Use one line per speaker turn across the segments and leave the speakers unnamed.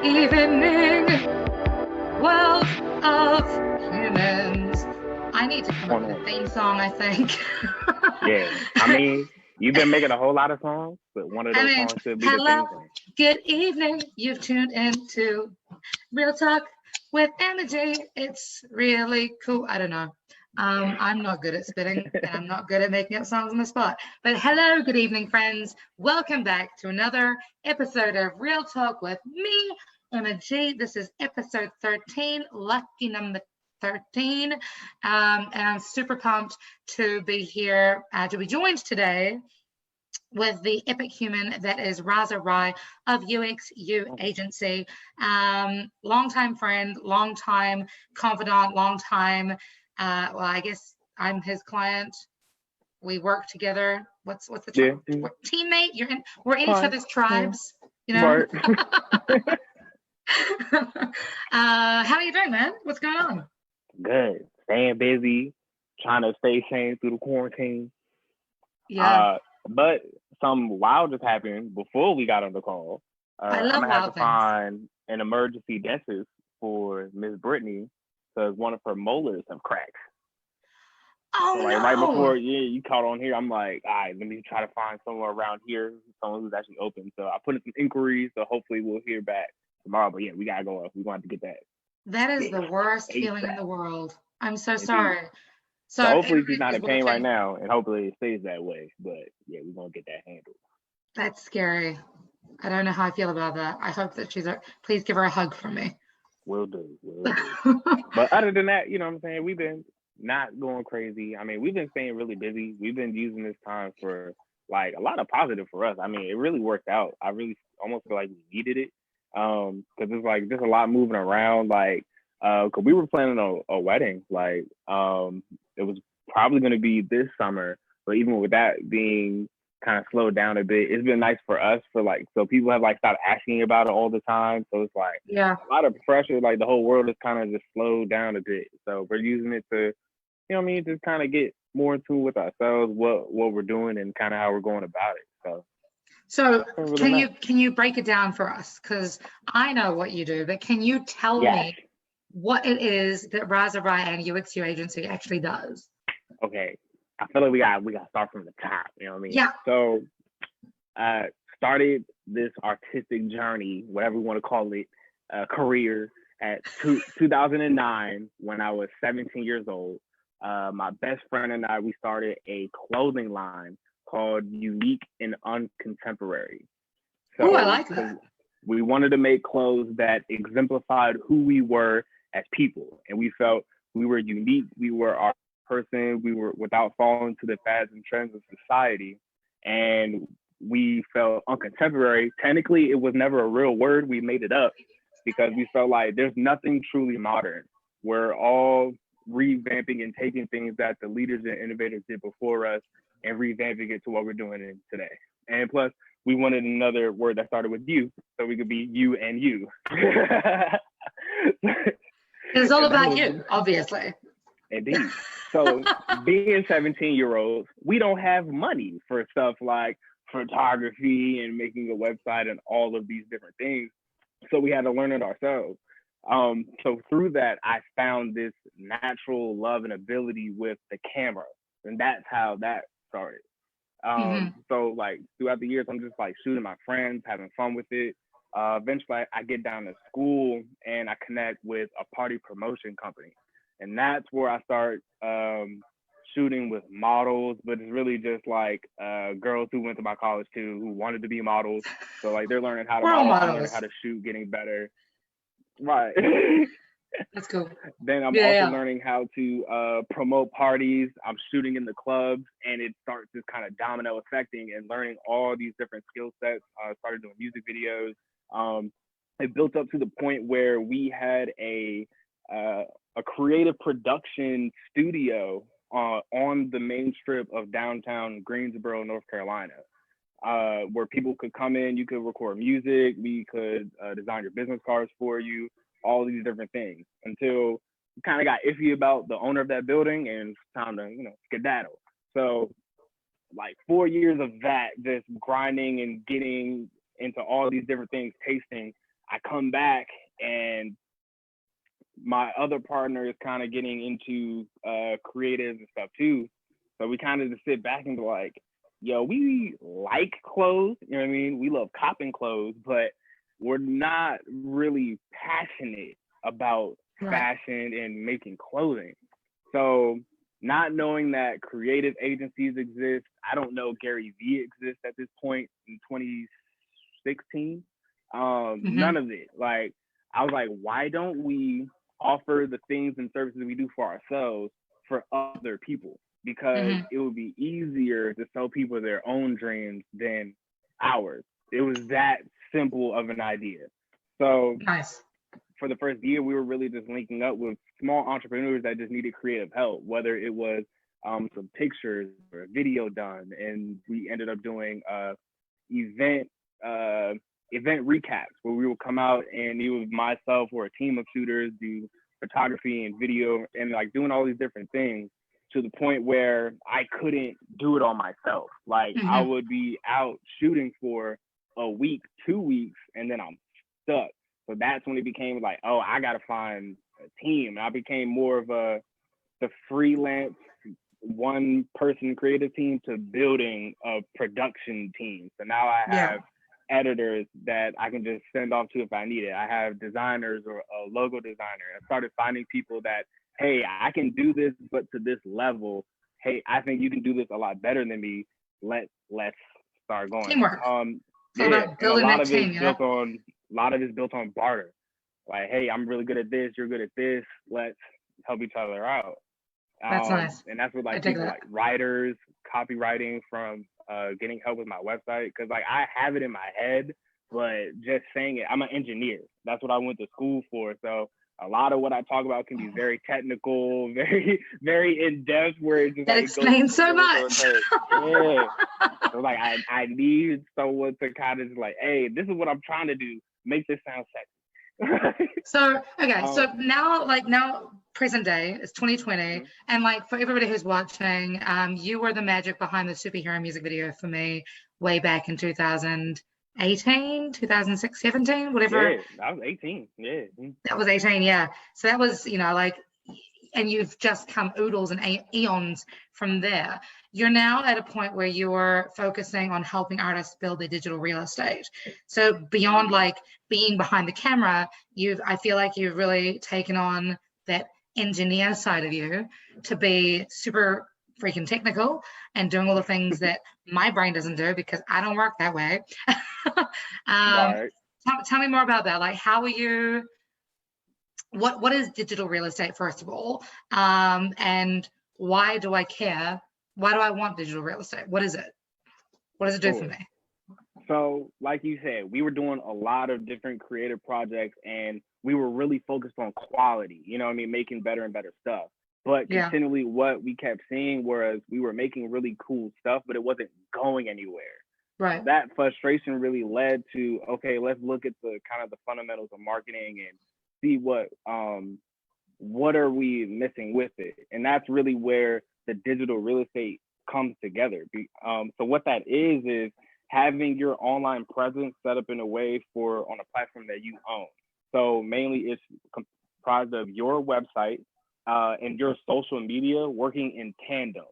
evening, wealth of humans. I need to come up with a theme song, I think.
Yeah, I mean, you've been making a whole lot of songs, but one of those songs should be the
hello,
theme song.
good evening. You've tuned into Real Talk with Energy. It's really cool. I don't know. I'm not good at spitting and I'm not good at making up songs on the spot. But hello, good evening, friends. Welcome back to another episode of Real Talk with me, Energy. This is episode 13, lucky number 13. And I'm super pumped to be here, to be joined today with the epic human that is Raza Ry of UXU Agency. Longtime friend, longtime confidant, longtime, well, I guess I'm his client. We work together. What's the term? Yeah. Teammate? We're in each other's tribes, you know? How are you doing, man? What's going on?
Good. Staying busy, trying to stay sane through the quarantine.
Yeah.
But something wild just happened before we got on the call.
I love
I'm gonna have to
things.
find an emergency dentist for Miss Brittany because one of her molars have cracked.
Oh,
so, right before you caught on here, I'm like, all right, let me try to find somewhere around here, someone who's actually open. So I put in some inquiries, so hopefully we'll hear back tomorrow. But yeah, we gotta go up. We want to get that.
That is the worst feeling in the world. I'm so sorry.
So hopefully she's not in pain right now, and hopefully it stays that way. But yeah, we're gonna get that handled.
That's scary. I don't know how I feel about that. I hope that please give her a hug from me.
Will do. But other than that, you know what I'm saying? We've been not going crazy. I mean, we've been staying really busy. We've been using this time for like a lot of positive for us. I mean, it really worked out. I really almost feel like we needed it. Because it's like there's a lot moving around. Like, cause we were planning a wedding. Like, it was probably going to be this summer, but even with that being kind of slowed down a bit, it's been nice for us so people have like stopped asking about it all the time. So it's like a lot of pressure. Like the whole world is kind of just slowed down a bit. So we're using it to, you know what I mean, just kind of get more in tune with ourselves, what we're doing and kind of how we're going about it.
So can you break it down for us? Because I know what you do, but can you tell me what it is that Raza Ry and UXU Agency actually does?
Okay, I feel like we got to start from the top. You know what I mean?
Yeah.
So, started this artistic journey, whatever we want to call it, career at 2009 when I was 17 years old. My best friend and I, we started a clothing line called Unique and Uncontemporary.
So I like that.
We wanted to make clothes that exemplified who we were as people, and we felt we were unique. We were our person. We were without falling to the fads and trends of society, and we felt uncontemporary. Technically, it was never a real word. We made it up because we felt like there's nothing truly modern. We're all revamping and taking things that the leaders and innovators did before us and revamping it to what we're doing today. And plus, we wanted another word that started with you, so we could be you and you.
It's all about you, obviously.
Indeed. So being 17-year-olds, we don't have money for stuff like photography and making a website and all of these different things. So we had to learn it ourselves. So through that, I found this natural love and ability with the camera. And that's how that started. So like throughout the years, I'm just like shooting my friends, having fun with it. Eventually I get down to school and I connect with a party promotion company. And that's where I start shooting with models, but it's really just like girls who went to my college too, who wanted to be models. So like they're learning how to model, I'm learning how to shoot, getting better. Right.
That's cool.
Then I'm also learning how to promote parties. I'm shooting in the clubs, and it starts this kind of domino affecting and learning all these different skill sets. I started doing music videos. It built up to the point where we had a creative production studio on the main strip of downtown Greensboro, North Carolina, where people could come in, you could record music, we could design your business cards for you, all these different things, until we kind of got iffy about the owner of that building and it's time to, skedaddle. So like 4 years of that, just grinding and getting into all these different things, tasting, I come back and my other partner is kind of getting into creatives and stuff too. So we kind of just sit back and be like, yo, we like clothes, you know what I mean? We love copping clothes, but we're not really passionate about fashion and making clothing. So not knowing that creative agencies exist, I don't know Gary Vee exists at this point in 2016. None of it. Like, I was like, why don't we offer the things and services we do for ourselves for other people? Because it would be easier to sell people their own dreams than ours. It was that simple of an idea. So for the first year, we were really just linking up with small entrepreneurs that just needed creative help, whether it was some pictures or a video done. And we ended up doing event recaps where we would come out and either myself or a team of shooters do photography and video and like doing all these different things, to the point where I couldn't do it on myself. Like I would be out shooting for a week, 2 weeks, and then I'm stuck. So that's when it became like, oh, I gotta find a team. And I became more of the freelance one person creative team to building a production team. So now I have editors that I can just send off to if I need it. I have designers or a logo designer. I started finding people that, hey, I can do this, but to this level. Hey, I think you can do this a lot better than me. Let's start going.
Teamwork.
Yeah, and a lot of it's built on barter. Like, hey, I'm really good at this. You're good at this. Let's help each other out.
That's nice.
And that's what like people like writers, copywriting, from getting help with my website, because like I have it in my head, but just saying it. I'm an engineer. That's what I went to school for. So a lot of what I talk about can be very technical, very, very in depth. Where it just
that
like,
explains so much.
Yeah. So like I need someone to kind of just like, hey, this is what I'm trying to do. Make this sound sexy.
So so now present day, it's 2020, and like for everybody who's watching, you were the magic behind the superhero music video for me way back in 2018, 2006, 17, whatever.
Yeah, I was 18. Yeah.
That was 18, yeah. So that was, like, and you've just come oodles and eons from there. You're now at a point where you're focusing on helping artists build their digital real estate. So beyond like being behind the camera, I feel like you've really taken on that engineer side of you to be super freaking technical and doing all the things that my brain doesn't do because I don't work that way. Tell me more about that. Like, how are you? What is digital real estate, first of all? And why do I care? Why do I want digital real estate? What is it? What does it do for me?
So, like you said, we were doing a lot of different creative projects, and we were really focused on quality, you know what I mean, making better and better stuff. But continually what we kept seeing was we were making really cool stuff, but it wasn't going anywhere.
Right.
That frustration really led to, okay, let's look at the kind of the fundamentals of marketing and see what are we missing with it. And that's really where the digital real estate comes together. So what that is having your online presence set up in a way on a platform that you own. So mainly it's comprised of your website and your social media working in tandem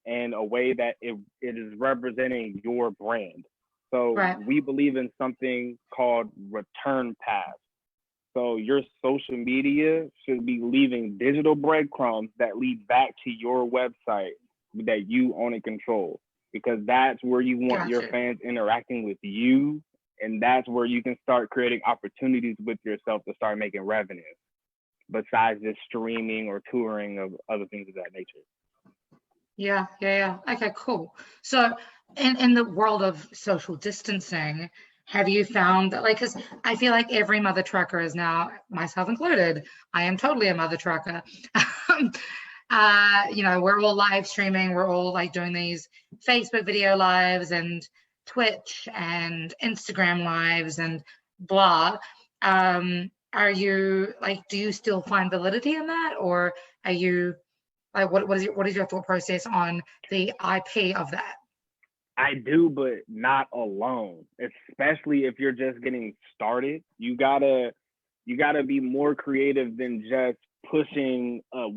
in a way that it is representing your brand. So we believe in something called return paths. So your social media should be leaving digital breadcrumbs that lead back to your website that you own and control, because that's where you want your fans interacting with you. And that's where you can start creating opportunities with yourself to start making revenue, besides just streaming or touring of other things of that nature.
Yeah. Okay, cool. So in the world of social distancing, have you found that, like, because I feel like every mother trucker is now, myself included, I am totally a mother trucker. We're all live streaming. We're all like doing these Facebook video lives and Twitch and Instagram lives and blah. Are you like, do you still find validity in that, or are you like, what is your thought process on the IP of that?
I do, but not alone. Especially if you're just getting started, you gotta be more creative than just pushing a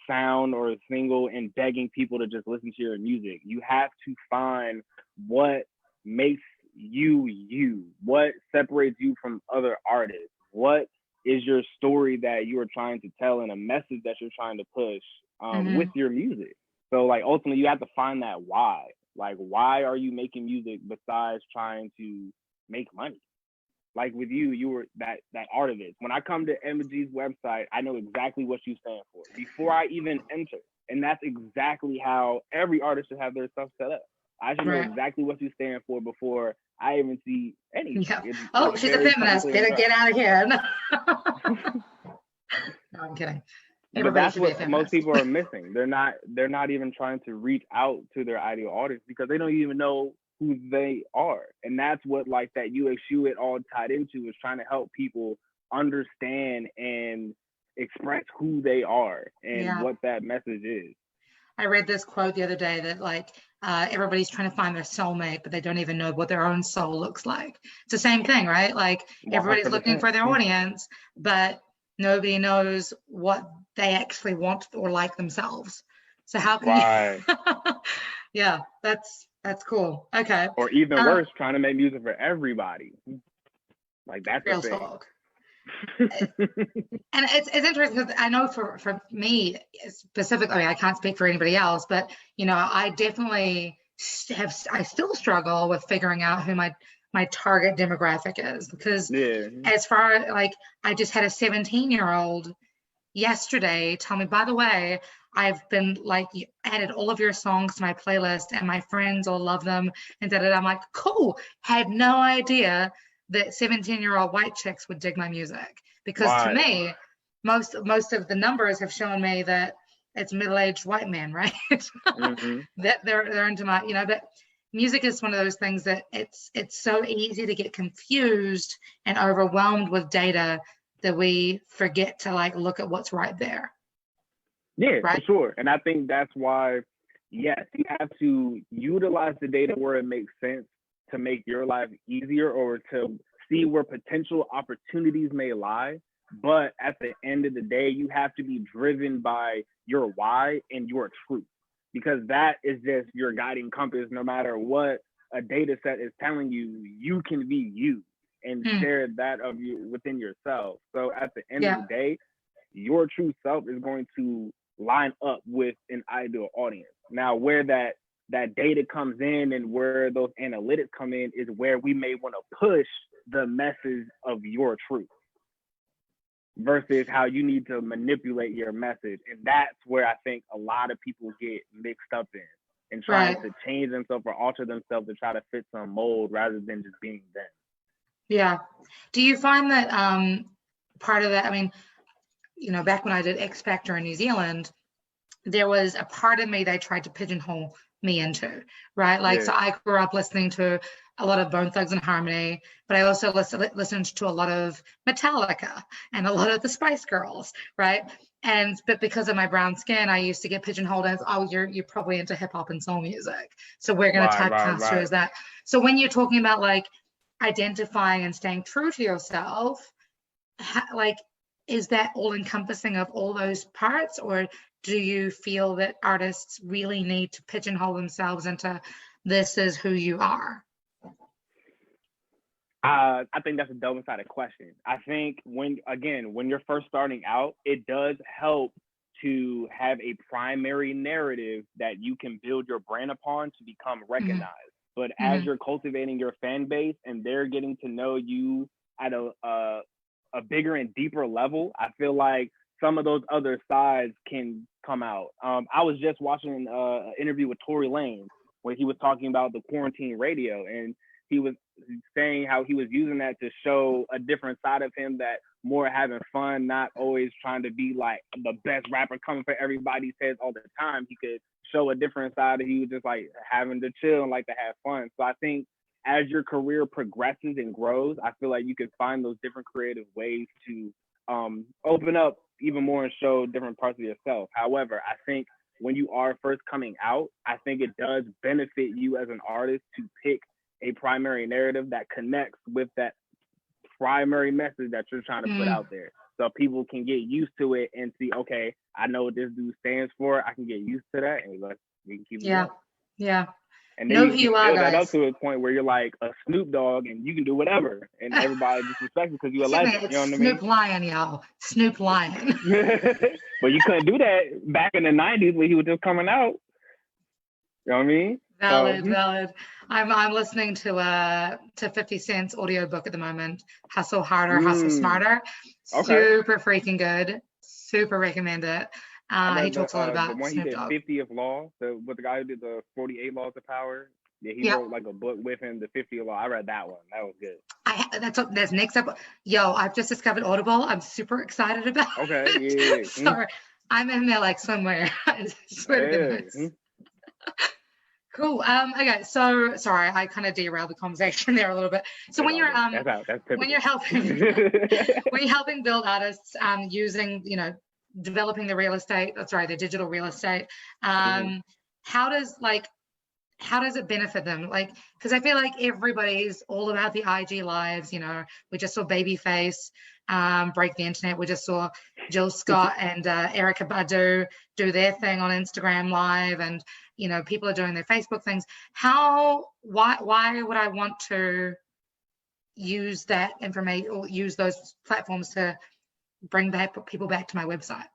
sound or a single and begging people to just listen to your music. You have to find what makes you you, what separates you from other artists, what is your story that you are trying to tell and a message that you're trying to push with your music. So like ultimately you have to find that why. Like, why are you making music besides trying to make money? Like with you, you were that artivist. When I come to MG's website, I know exactly what you stand for before I even enter. And that's exactly how every artist should have their stuff set up. I should know exactly what you stand for before I even see anything.
Yeah. Oh, she's a feminist. Better get out of here. No, I'm kidding.
But that's what most people are missing. They're not even trying to reach out to their ideal audience because they don't even know who they are. And that's what like that UXU it all tied into is trying to help people understand and express who they are and what that message is.
I read this quote the other day that like everybody's trying to find their soulmate, but they don't even know what their own soul looks like. It's the same thing, right? Like everybody's 100%. Looking for their audience, but nobody knows what they actually want or like themselves. So how can you? Yeah, that's cool. Okay.
Or even worse, trying to make music for everybody. Like that's
real talk. And it's interesting because I know for me specifically, I mean, I can't speak for anybody else, but you know, I definitely I still struggle with figuring out who my target demographic is because as far as like I just had a 17-year-old yesterday tell me, by the way, I've been like added all of your songs to my playlist and my friends all love them and da-da-da. I'm like, cool. Had no idea that 17-year-old white chicks would dig my music because to me, most of the numbers have shown me that it's middle-aged white men, right? That they're into my, you know, that music is one of those things that it's so easy to get confused and overwhelmed with data that we forget to like look at what's right there.
Yeah, right? For sure. And I think that's why, yes, you have to utilize the data where it makes sense to make your life easier or to see where potential opportunities may lie. But at the end of the day, you have to be driven by your why and your truth, because that is just your guiding compass. No matter what a data set is telling you, you can be you and share that of you within yourself. So at the end of the day, your true self is going to line up with an ideal audience. Now, where that data comes in and where those analytics come in is where we may want to push the message of your truth versus how you need to manipulate your message. And that's where I think a lot of people get mixed up in and trying to change themselves or alter themselves to try to fit some mold rather than just being them.
Yeah. Do you find that part of that, I mean, you know, back when I did X Factor in New Zealand, there was a part of me they tried to pigeonhole me into, right? Like, so I grew up listening to a lot of Bone Thugs and Harmony, but I also listened to a lot of Metallica and a lot of the Spice Girls, right? But because of my brown skin, I used to get pigeonholed as, oh, you're probably into hip hop and soul music, so we're going to typecast you as that. So when you're talking about like identifying and staying true to yourself, like, is that all encompassing of all those parts, or do you feel that artists really need to pigeonhole themselves into this is who you are?
I think that's a double-sided question. I think when you're first starting out, it does help to have a primary narrative that you can build your brand upon to become recognized. But as you're cultivating your fan base and they're getting to know you at a bigger and deeper level, I feel like some of those other sides can come out. I was just watching an interview with Tory Lanez where he was talking about the quarantine radio, and he was saying how he was using that to show a different side of him, that more having fun, not always trying to be like the best rapper coming for everybody's heads all the time. He could show a different side that he was just like having to chill and like to have fun. So I think as your career progresses and grows, I feel like you can find those different creative ways to open up even more and show different parts of yourself. However, I think when you are first coming out, I think it does benefit you as an artist to pick a primary narrative that connects with that primary message that you're trying to put out there. So people can get used to it and see, okay, I know what this dude stands for. I can get used to that, and we can keep it going.
Yeah.
And then you build that up to a point where you're like a Snoop Dogg and you can do whatever, and everybody just respects you because you're a legend. You know what I mean?
Snoop Lion, y'all. Snoop Lion.
But you couldn't do that back in the 90s when he was just coming out. You know what I mean?
Valid. I'm listening to 50 Cent's audiobook at the moment. Hustle Harder, Hustle Smarter. Super freaking good. Super recommend it. He talks a lot about
the one
Snoop
he did
Dogg.
50th Law, with the guy who did the 48 Laws of Power. Yeah, he wrote like a book with him, the 50th Law. I read that one. That was good.
That's next up. Yo, I've just discovered Audible. I'm super excited about it.
Yeah.
Sorry, I'm in there like somewhere. I swear to goodness. Cool. Okay. So sorry, I kind of derailed the conversation there a little bit. So when you're when you're helping build artists using developing the the digital real estate, how does it benefit them? Like, because I feel like everybody's all about the IG lives. We just saw Babyface break the internet. We just saw Jill Scott and Erykah Badu do their thing on Instagram Live, and people are doing their Facebook things. Why would I want to use that information or use those platforms to bring people back to my website?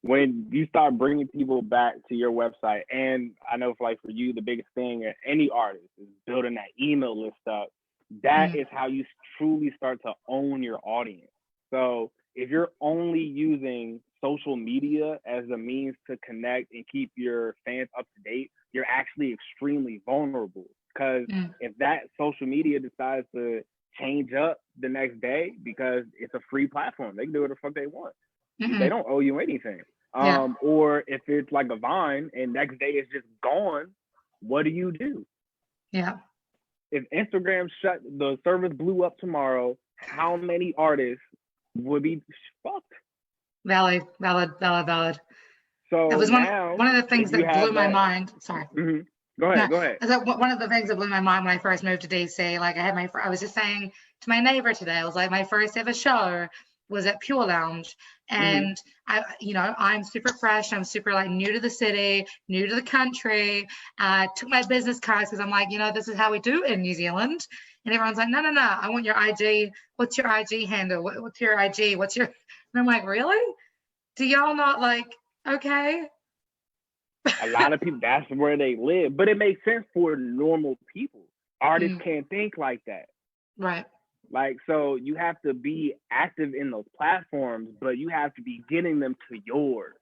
When you start bringing people back to your website, and I know for you, the biggest thing at any artist is building that email list up. That is how you truly start to own your audience. So if you're only using social media as a means to connect and keep your fans up to date, you're actually extremely vulnerable. Because if that social media decides to change up the next day because it's a free platform, they can do whatever the fuck they want. They don't owe you anything. Or if it's like a Vine and next day it's just gone, what do?
Yeah.
If Instagram the service blew up tomorrow, how many artists would be fucked?
Valid.
So
that was
now,
one of the things that blew my mind. Sorry.
Go ahead.
One of the things that blew my mind when I first moved to DC, I was just saying to my neighbor today, I was like, my first ever show was at Pure Lounge, and I'm super fresh. I'm super new to the city, new to the country. Took my business cards because I'm like, this is how we do it in New Zealand. And everyone's like, no, I want your IG. What's your IG handle? What's your IG? And I'm like, really? Do y'all not okay?
A lot of people, that's where they live. But it makes sense for normal people. Artists can't think like that.
Right.
So you have to be active in those platforms, but you have to be getting them to yours.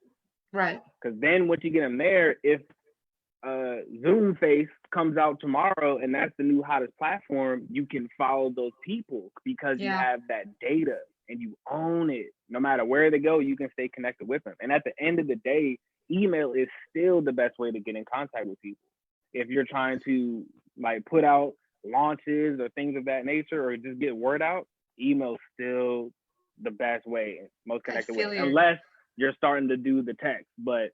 Right.
Because then once you get them there, if Zoom Face comes out tomorrow and that's the new hottest platform, you can follow those people because you have that data and you own it. No matter where they go, you can stay connected with them. And at the end of the day, email is still the best way to get in contact with people. If you're trying to put out launches or things of that nature, or just get word out, email is still the best way, most connected way, unless you're starting to do the text. But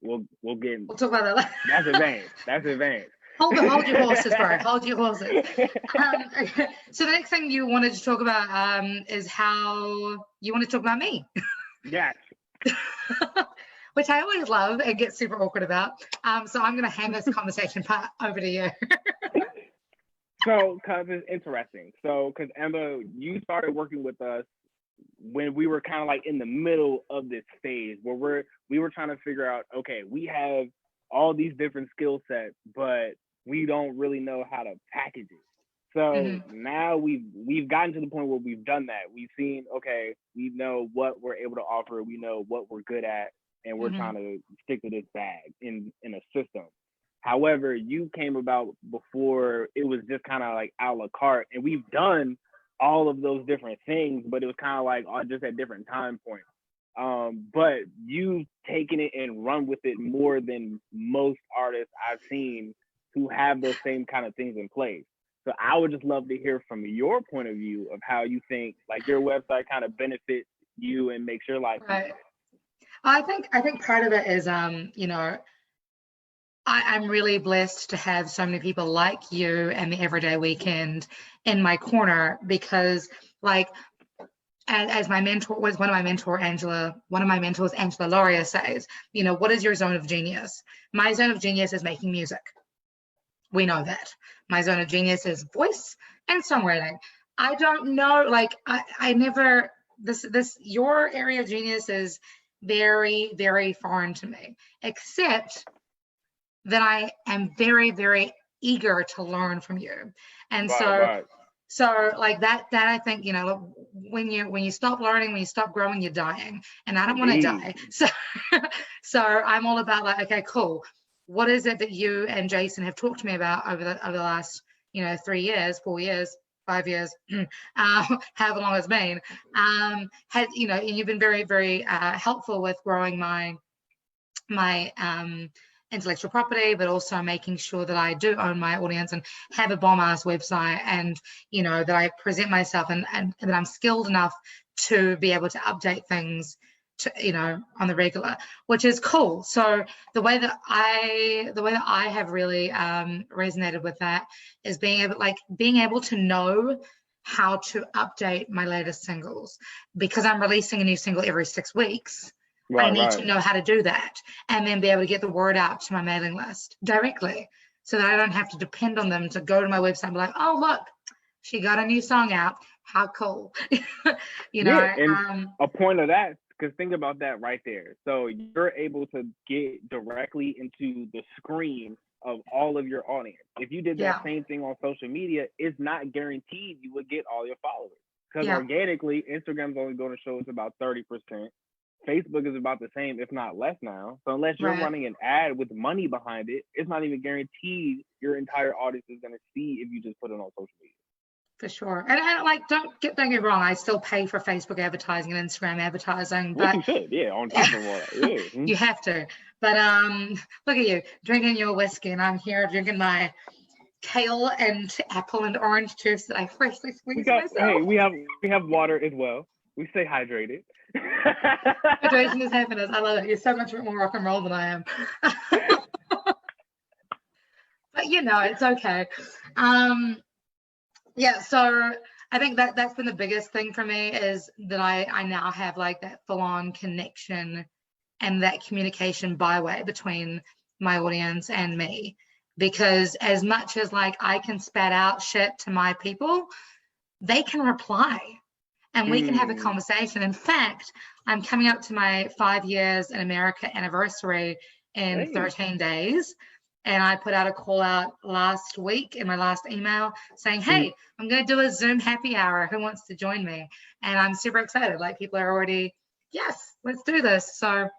we'll talk
about that.
That's advanced.
Hold your horses, bro. Hold your horses. So the next thing you wanted to talk about is how you want to talk about me.
Yes.
Which I always love and get super awkward about. So I'm going to hand this conversation part over to you.
So, because it's interesting. So, because Emma, you started working with us when we were kind of in the middle of this phase where we were trying to figure out, okay, we have all these different skill sets, but we don't really know how to package it. So now we've gotten to the point where we've done that. We've seen, okay, we know what we're able to offer, we know what we're good at, and we're trying to stick to this bag in a system. However, you came about before it was just kind of a la carte, and we've done all of those different things, but it was kind of just at different time points. But you've taken it and run with it more than most artists I've seen who have those same kind of things in place. So I would just love to hear from your point of view of how you think your website kind of benefits you and makes your life
right. I think part of it is, you know, I'm really blessed to have so many people like you and the Everyday Weekend in my corner, because like as my mentor was one of my mentors, Angela Lauria, says, you know, what is your zone of genius? My zone of genius is making music. We know that. My zone of genius is voice and songwriting. I don't know, like I never this your area of genius is very, very foreign to me, except that I am very, very eager to learn from you. And
Right.
so like that I think, you know, when you stop learning, when you stop growing, you're dying. And I don't want to
Indeed.
die. So I'm all about like, okay, cool. What is it that you and Jason have talked to me about over the last, you know, 3 years, 4 years, 5 years, however long it's been, has, you know, and you've been very, very helpful with growing my intellectual property, but also making sure that I do own my audience and have a bomb ass website, and you know that I present myself and that I'm skilled enough to be able to update things to, you know, on the regular, which is cool. So the way that I have really resonated with that is being able to know how to update my latest singles, because I'm releasing a new single every 6 weeks. I need to know how to do that, and then be able to get the word out to my mailing list directly, so that I don't have to depend on them to go to my website and be like, oh, look, she got a new song out. How cool. You know,
and a point of that, because think about that right there. So you're able to get directly into the screen of all of your audience. If you did that same thing on social media, it's not guaranteed you would get all your followers, because organically, Instagram's only going to show us about 30%. Facebook is about the same, if not less now. So unless you're running an ad with money behind it, it's not even guaranteed your entire audience is going to see if you just put it on social media.
For sure. And like, don't get me wrong, I still pay for Facebook advertising and Instagram advertising. But
you should, on top of all that.
You have to. But look at you drinking your whiskey, and I'm here drinking my kale and apple and orange juice that I freshly squeezed myself.
Hey, we have water as well. We stay hydrated.
Hydration is happiness. I love it. You're so much more rock and roll than I am. But you know, it's okay. Yeah, so I think that's been the biggest thing for me, is that I now have like that full-on connection and that communication byway between my audience and me. Because as much as like I can spat out shit to my people, they can reply and we can have a conversation. In fact, I'm coming up to my 5 years in America anniversary in 13 days. And I put out a call out last week in my last email saying, hey, I'm going to do a Zoom happy hour. Who wants to join me? And I'm super excited. Like, people are already, yes, let's do this. So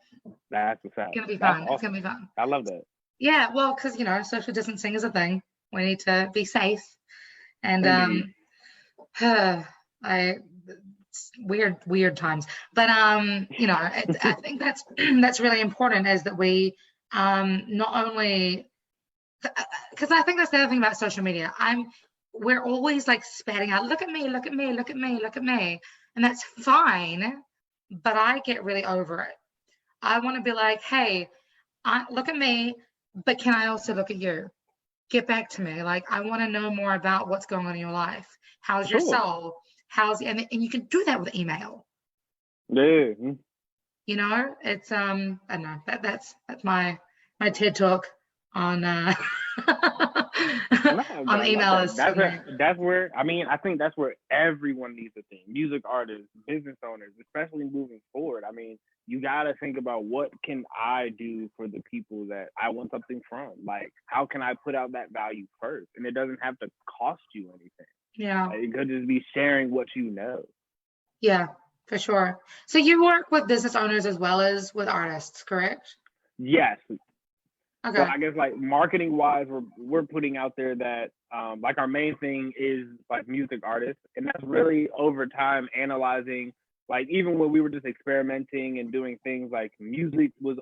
that's what's up.
It's going to be fun. Awesome. It's going to be fun.
I love that.
Yeah, well, because, you know, social distancing is a thing. We need to be safe. And weird times. But, you know, I think that's really important, is that we not only, because I think that's the other thing about social media. We're always like spatting out, look at me, look at me, look at me, look at me. And that's fine, but I get really over it. I want to be like, hey, look at me, but can I also look at you? Get back to me. Like, I want to know more about what's going on in your life. How's your soul? And you can do that with email.
Yeah.
You know, it's I don't know, that's my TED talk on on email.
That's where, I mean, I think that's where everyone needs to think. Music artists, business owners, especially moving forward. I mean, you got to think about, what can I do for the people that I want something from? Like, how can I put out that value first? And it doesn't have to cost you anything.
Yeah.
Like, it could just be sharing what you know.
Yeah, for sure. So you work with business owners as well as with artists, correct?
Yes.
Okay.
So I guess, like, marketing wise, we're putting out there that like, our main thing is like music artists, and that's really over time analyzing, like, even when we were just experimenting and doing things, like, music was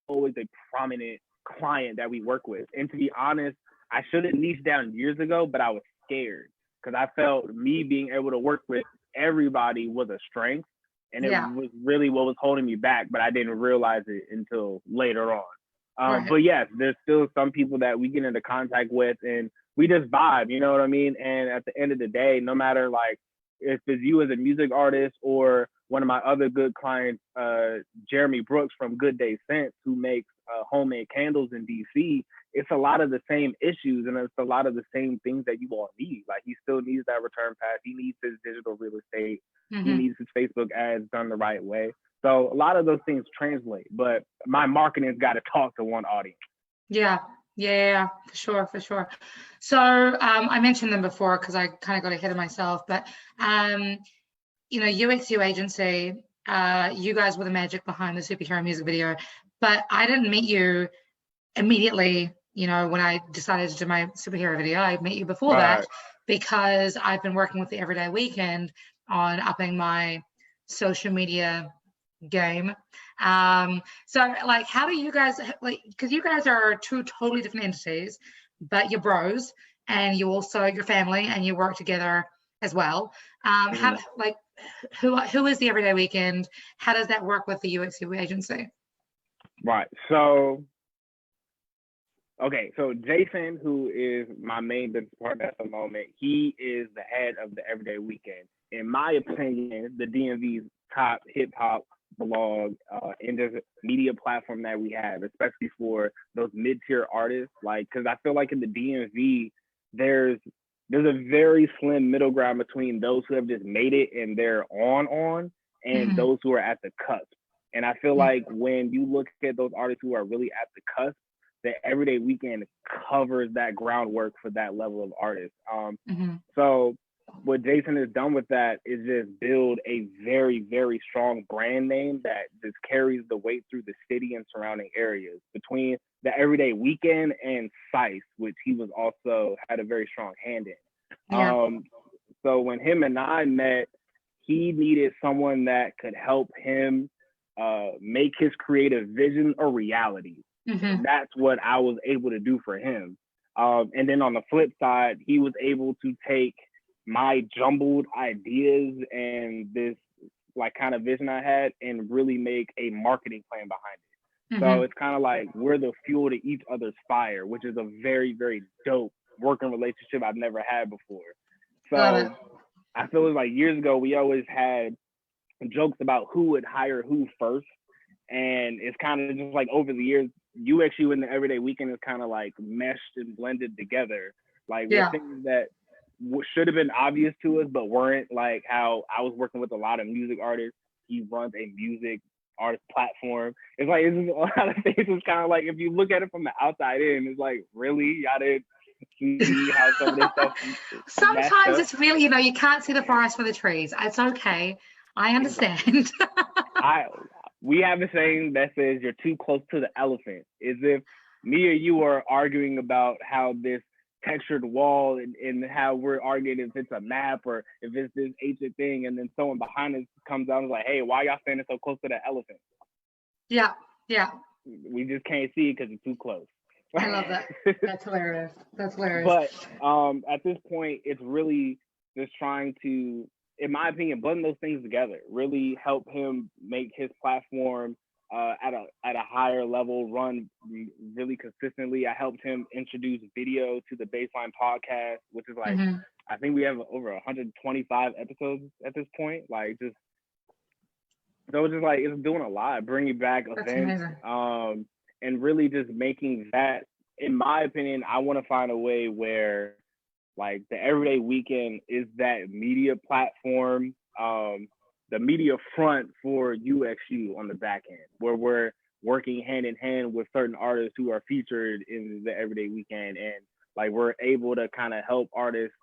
always a prominent client that we work with. And to be honest, I should have niched down years ago, but I was scared, because I felt me being able to work with everybody was a strength. And it
Yeah.
was really what was holding me back, but I didn't realize it until later on.
Right.
But yes, there's still some people that we get into contact with and we just vibe, you know what I mean? And at the end of the day, no matter like if it's you as a music artist or one of my other good clients, Jeremy Brooks from Good Day Scents, who makes homemade candles in DC, it's a lot of the same issues and it's a lot of the same things that you all need. Like he still needs that return pass. He needs his digital real estate. He needs his Facebook ads done the right way. So a lot of those things translate, but my marketing's got to talk to one audience.
Yeah, for sure. So I mentioned them before because I kind of got ahead of myself, but you know, UXU agency, you guys were the magic behind the superhero music video, but I didn't meet you immediately, you know, when I decided to do my superhero video. I met you before that because I've been working with the Everyday Weekend on upping my social media game. So like, how do you guys, like, because you guys are two totally different entities, but you're bros and you also, your family, and you work together as well. How, like, who is the Everyday Weekend? How does that work with the UXU agency?
Right. So, okay. So Jason, who is my main business partner at the moment, he is the head of the Everyday Weekend. In my opinion, the DMV's top hip hop blog and just media platform that we have, especially for those mid-tier artists. Like, because I feel like in the DMV, there's a very slim middle ground between those who have just made it and they're on and those who are at the cusp. And I feel like when you look at those artists who are really at the cusp, the Everyday Weekend covers that groundwork for that level of artist. So what Jason has done with that is just build a very, very strong brand name that just carries the weight through the city and surrounding areas between the Everyday Weekend and Sice, which he was also had a very strong hand in. So when him and I met, he needed someone that could help him make his creative vision a reality. That's what I was able to do for him. And then on the flip side, he was able to take my jumbled ideas and this like kind of vision I had and really make a marketing plan behind it. So it's kind of like we're the fuel to each other's fire, which is a very, very dope working relationship I've never had before. So I feel like years ago, we always had jokes about who would hire who first. And it's kind of just like over the years, UXU and the Everyday Weekend is kind of like meshed and blended together. Like with things that should have been obvious to us, but weren't, like how I was working with a lot of music artists. He runs a music artist platform. It's like, it's a lot of things. It's kind of like, if you look at it from the outside in, it's like, really? Y'all didn't see how some of this stuff.
Sometimes it's really, you know, you can't see the forest for the trees. It's okay. I understand.
We have a saying that says you're too close to the elephant. Is if me or you are arguing about how this textured wall and how we're arguing if it's a map or if it's this ancient thing, and then someone behind us comes out and is like, hey, why y'all standing so close to that elephant?
Yeah.
We just can't see it because it's too close.
I love that. That's hilarious.
But at this point, it's really just trying to, in my opinion, blend those things together, really help him make his platform at a higher level, run really consistently. I helped him introduce video to the Baseline podcast, which is like, I think we have over 125 episodes at this point. Like, just, so it's just like, it's doing a lot, bringing back events, and really just making that, in my opinion, I want to find a way where like the Everyday Weekend is that media platform, the media front for UXU on the back end, where we're working hand in hand with certain artists who are featured in the Everyday Weekend. And like, we're able to kind of help artists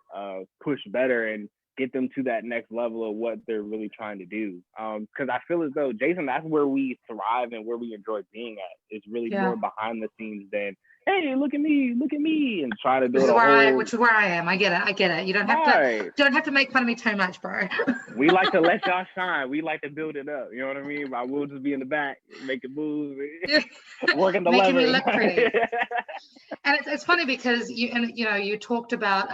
push better and get them to that next level of what they're really trying to do. Because I feel as though, Jason, that's where we thrive and where we enjoy being at. It's really more behind the scenes than, hey, look at me, and try to build
which is where I am. I get it. You don't have to make fun of me too much, bro.
We like to let y'all shine. We like to build it up. You know what I mean? I will just be in the back, making moves, working the lever.
Making me look pretty. And it's funny because you talked about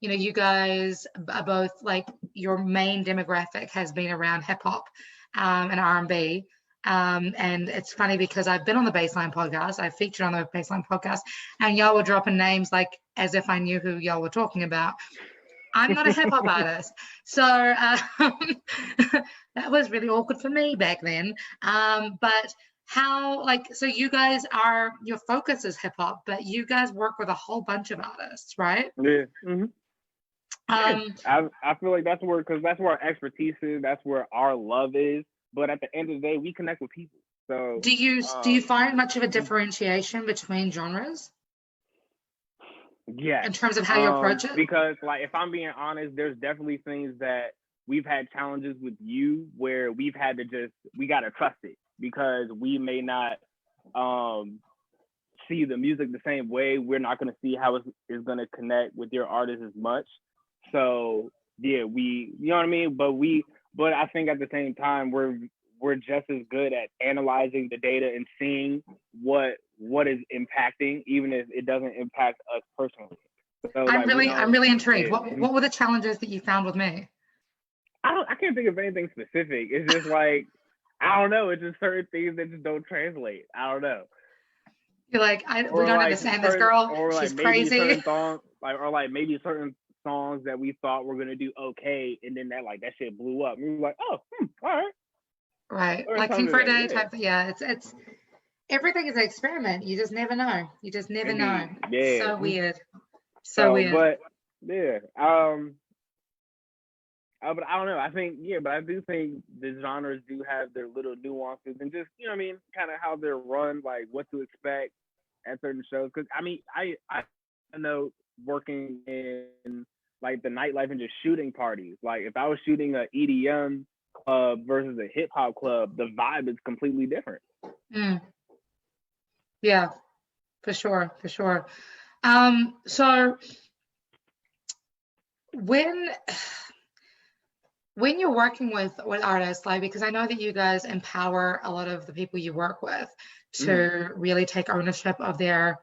you know, you guys are both like, your main demographic has been around hip hop and R&B. And it's funny because I've been on the Baseline podcast, I featured on the Baseline podcast, and y'all were dropping names like as if I knew who y'all were talking about. I'm not a hip hop artist, so that was really awkward for me back then. But how, like, so you guys are, your focus is hip hop, but you guys work with a whole bunch of artists, right?
Yeah. I feel like that's where, because that's where our expertise is, that's where our love is. But at the end of the day, we connect with people. So
do you find much of a differentiation between genres?
Yeah.
In terms of how you approach it?
Because, like, if I'm being honest, there's definitely things that we've had challenges with you where we've had to we got to trust it, because we may not see the music the same way. We're not going to see how it's going to connect with your artist as much. So, yeah, you know what I mean? But I think at the same time, we're just as good at analyzing the data and seeing what is impacting, even if it doesn't impact us personally. So,
I'm really intrigued. What were the challenges that you found with me?
I can't think of anything specific. It's just like, I don't know. It's just certain things that just don't translate. I don't know.
You're like, we don't understand this girl.
Or
she's
like
crazy.
Certain songs, maybe certain songs that we thought were gonna do okay, and then that shit blew up. And we were like, oh, all right.
Right, like King for a Day type. Yeah, it's everything is an experiment. You just never know. You just never know.
Yeah.
So weird. So weird.
But yeah, but I don't know. But I do think the genres do have their little nuances, and just, you know what I mean, kind of how they're run, like what to expect at certain shows. Because I mean, I know working in like the nightlife and just shooting parties. Like if I was shooting a EDM club versus a hip hop club, the vibe is completely different.
Yeah, for sure. So when you're working with artists, like, because I know that you guys empower a lot of the people you work with to really take ownership of their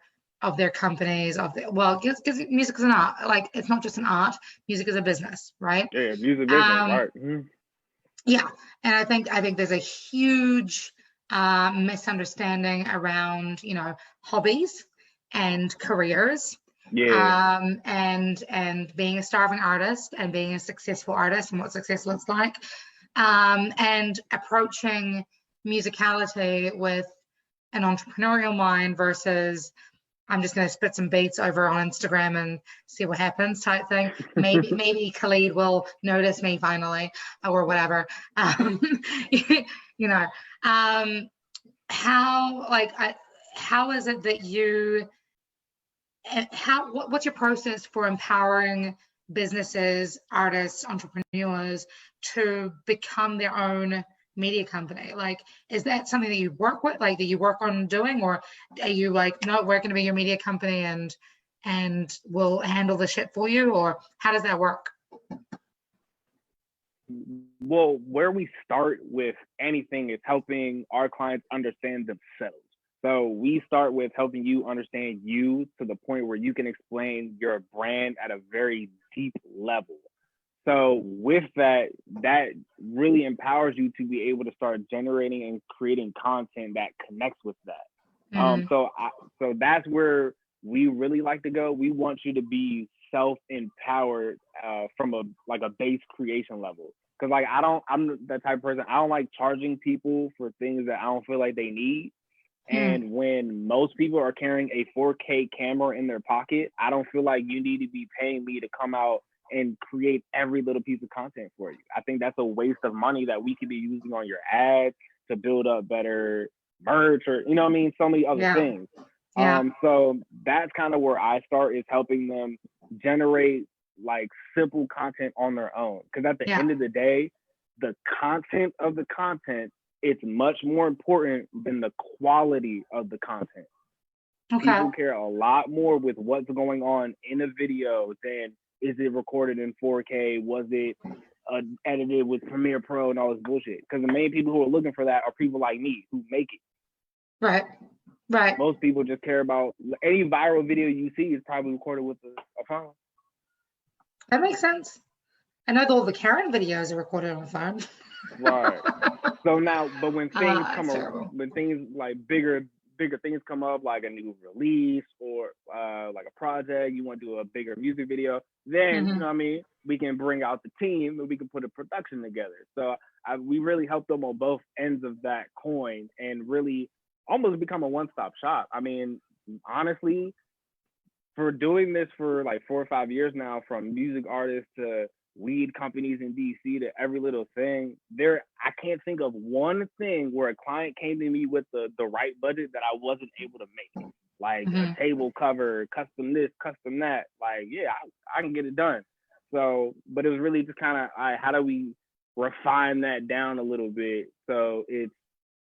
companies, because music is an art. Like, it's not just an art, music is a business, right?
Yeah, music business, right.
Yeah, and I think there's a huge misunderstanding around, you know, hobbies and careers.
Yeah.
And being a starving artist and being a successful artist and what success looks like, and approaching musicality with an entrepreneurial mind versus I'm just going to spit some beats over on Instagram and see what happens type thing. Maybe Khalid will notice me finally or whatever. You know, how is it that you, what's your process for empowering businesses, artists, entrepreneurs to become their own media company? Like, is that something that you work with, like that you work on doing, or are you like, no, we're going to be your media company and we'll handle the shit for you, or how does that work?
Well, where we start with anything is helping our clients understand themselves. So we start with helping you understand you to the point where you can explain your brand at a very deep level. So with that really empowers you to be able to start generating and creating content that connects with that. So that's where we really like to go. We want you to be self-empowered from a base creation level. Because like I'm the type of person, I don't like charging people for things that I don't feel like they need. And when most people are carrying a 4K camera in their pocket, I don't feel like you need to be paying me to come out and create every little piece of content for you. I think that's a waste of money that we could be using on your ads to build up better merch, or, you know what I mean, so many other things. So that's kind of where I start, is helping them generate like simple content on their own. Because at the end of the day, the content of the content, it's much more important than the quality of the content. People care a lot more with what's going on in a video than is it recorded in 4K? Was it edited with Premiere Pro and all this bullshit? Because the main people who are looking for that are people like me who make it.
Right.
Most people just care about any viral video you see is probably recorded with a phone.
That makes sense. I know that all the Karen videos are recorded on a phone.
Right. So now, but when things come,
terrible.
when things like bigger things come up, like a new release or like a project, you want to do a bigger music video, then you know what I mean, we can bring out the team and we can put a production together. So we really help them on both ends of that coin and really almost become a one-stop shop. I mean, honestly, for doing this for like 4 or 5 years now, from music artists to weed companies in DC to every little thing, I can't think of one thing where a client came to me with the right budget that I wasn't able to make. Like a table cover, custom this, custom that. Like, yeah, I can get it done. So, but it was really just kind of, how do we refine that down a little bit so it's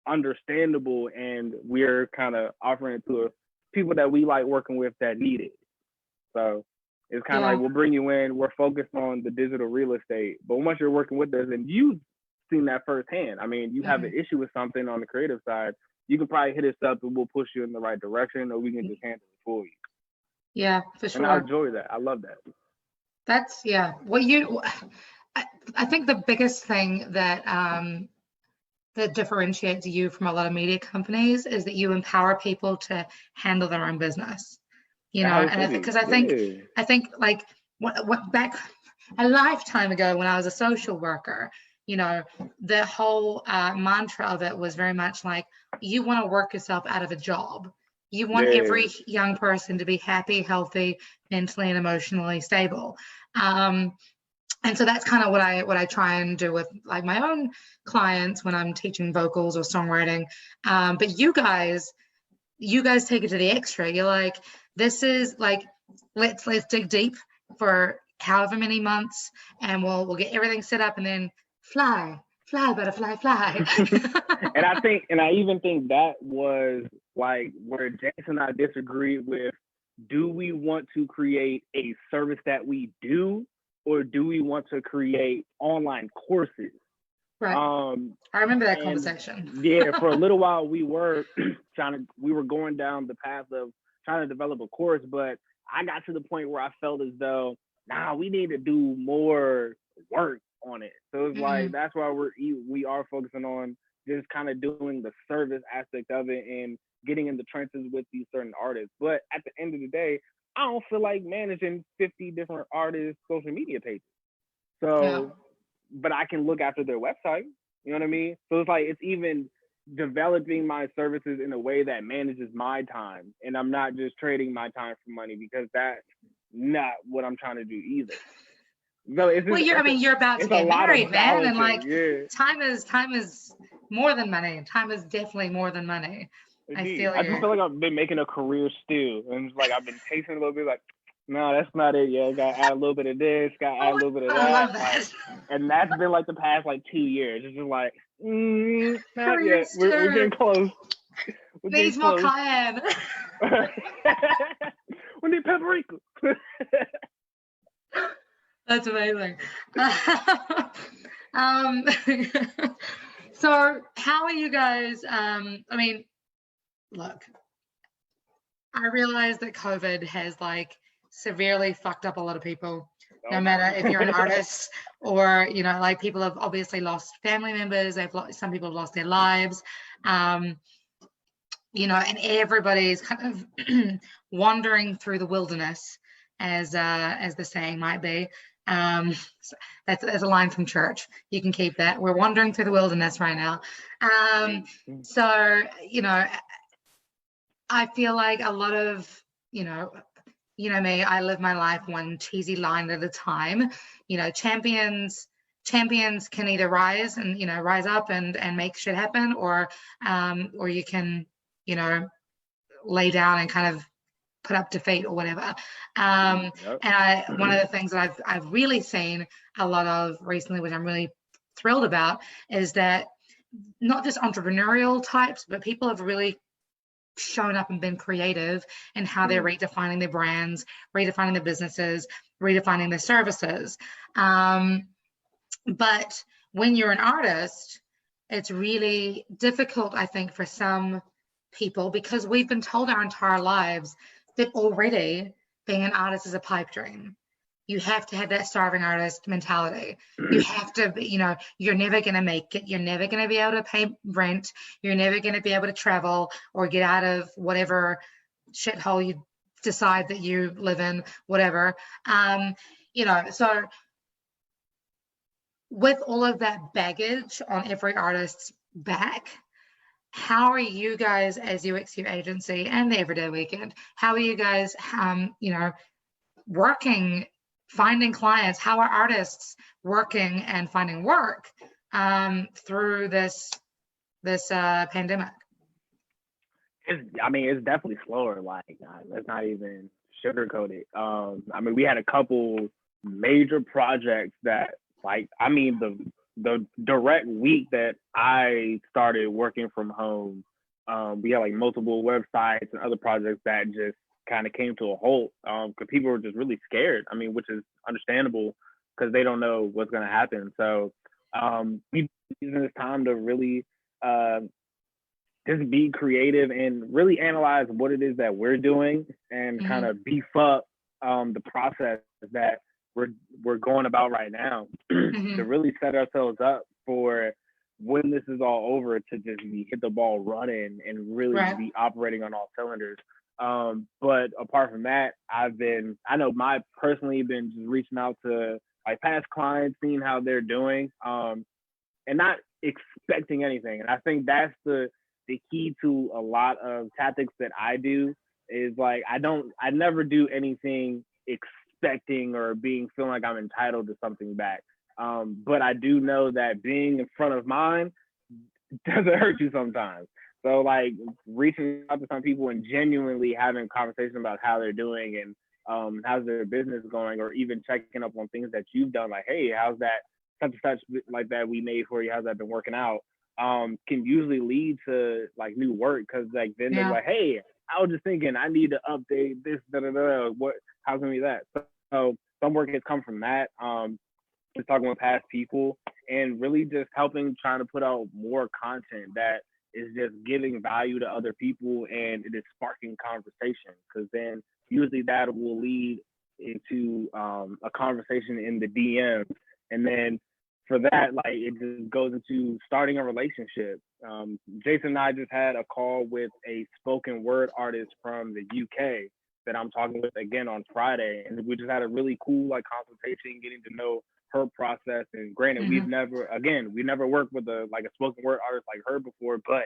understandable and we're kind of offering it to people that we like working with that need it. So it's kind of like, we'll bring you in, we're focused on the digital real estate, but once you're working with us and you've seen that firsthand, I mean, you have an issue with something on the creative side, you can probably hit us up and we'll push you in the right direction, or we can just handle it for you.
Yeah, for sure.
And I enjoy that. I love that.
That's, yeah. I think the biggest thing that that differentiates you from a lot of media companies is that you empower people to handle their own business. You know, and I think like what back a lifetime ago when I was a social worker, you know, the whole mantra of it was very much like, you want to work yourself out of a job. You want every young person to be happy, healthy, mentally and emotionally stable. And so that's kind of what I try and do with like my own clients when I'm teaching vocals or songwriting. But you guys take it to the extra. You're like, this is like, let's dig deep for however many months, and we'll get everything set up, and then fly, butterfly, fly.
and I even think that was like where Jason and I disagreed with, do we want to create a service that we do, or do we want to create online courses?
Right. I remember that conversation.
Yeah, for a little while we were going down the path of trying to develop a course, but I got to the point where I felt as though, we need to do more work on it. So it's like, that's why we are focusing on just kind of doing the service aspect of it and getting in the trenches with these certain artists. But at the end of the day, I don't feel like managing 50 different artists' social media pages. So, but I can look after their website, you know what I mean? So it's like, it's even developing my services in a way that manages my time, and I'm not just trading my time for money, because that's not what I'm trying to do either. No,
you're about to get married, man, and like time is more than money. Time is definitely more than money.
Indeed. I just feel like I've been making a career stew, and it's like I've been tasting a little bit, like, no, that's not it. Yeah, got to add a little bit of this, got to add a little bit of that.
I love that.
And that's been like the past like 2 years. It's just like, not yet. We're getting close.
Needs more cayenne.
We need paprika.
That's amazing. So how are you guys? I mean, look, I realize that COVID has like severely fucked up a lot of people, no matter if you're an artist or, you know, like people have obviously lost family members. Some people have lost their lives, you know, and everybody's kind of wandering through the wilderness, as the saying might be. That's a line from church. You can keep that. We're wandering through the wilderness right now. So, you know, I feel like a lot of, you know me, I live my life one cheesy line at a time. You know, champions can either rise up and make shit happen, or you can, you know, lay down and kind of put up defeat or whatever. And one of the things that I've really seen a lot of recently, which I'm really thrilled about, is that not just entrepreneurial types, but people have really shown up and been creative in how they're redefining their brands, redefining their businesses, redefining their services. But when you're an artist, it's really difficult, I think, for some people, because we've been told our entire lives that already being an artist is a pipe dream. you have to have that starving artist mentality. You have to be, you know, you're never going to make it. You're never going to be able to pay rent. You're never going to be able to travel or get out of whatever shithole you decide that you live in, whatever. You know, so with all of that baggage on every artist's back, how are you guys as UXU agency and the Everyday Weekend, how are you guys, you know, working, finding clients? How are artists working and finding work through this pandemic?
I mean, it's definitely slower. Like, let's not even sugarcoat it. I mean, we had a couple major projects that, like, I mean, the direct week that I started working from home, we had like multiple websites and other projects that just kind of came to a halt because people were just really scared. I mean, which is understandable because they don't know what's going to happen. So we using this time to really just be creative and really analyze what it is that we're doing and kind of beef up the process that we're going about right now to really set ourselves up for when this is all over to just hit the ball running and really be operating on all cylinders. But apart from that, I know personally been just reaching out to like past clients, seeing how they're doing, and not expecting anything. And I think that's the key to a lot of tactics that I do is like, I never do anything expecting or feeling like I'm entitled to something back. But I do know that being in front of mine doesn't hurt you sometimes. So like reaching out to some people and genuinely having conversations about how they're doing and how's their business going, or even checking up on things that you've done, like, hey, how's that such and such like that we made for you, how's that been working out, can usually lead to like new work, because like then they're like, hey, I was just thinking I need to update this, how can we do that? So some work has come from that. Just talking with past people and really just trying to put out more content that is just giving value to other people, and it is sparking conversation, because then usually that will lead into a conversation in the DMs, and then for that, like, it just goes into starting a relationship. Jason and I just had a call with a spoken word artist from the UK that I'm talking with again on Friday, and we just had a really cool like consultation, getting to know her process. And granted, we never worked with a spoken word artist like her before, but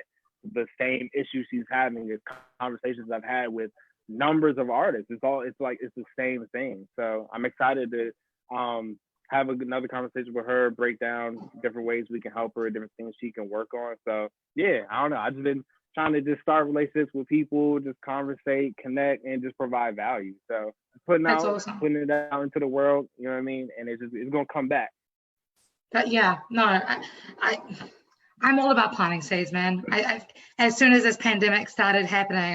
the same issues she's having is conversations I've had with numbers of artists. It's the same thing. So I'm excited to have another conversation with her, break down different ways we can help her, different things she can work on. So yeah, I don't know. I've just been trying to just start relationships with people, just conversate, connect, and just provide value. So putting it out into the world, you know what I mean? And it's gonna come back.
But yeah, no, I'm all about planting seeds, man. I as soon as this pandemic started happening,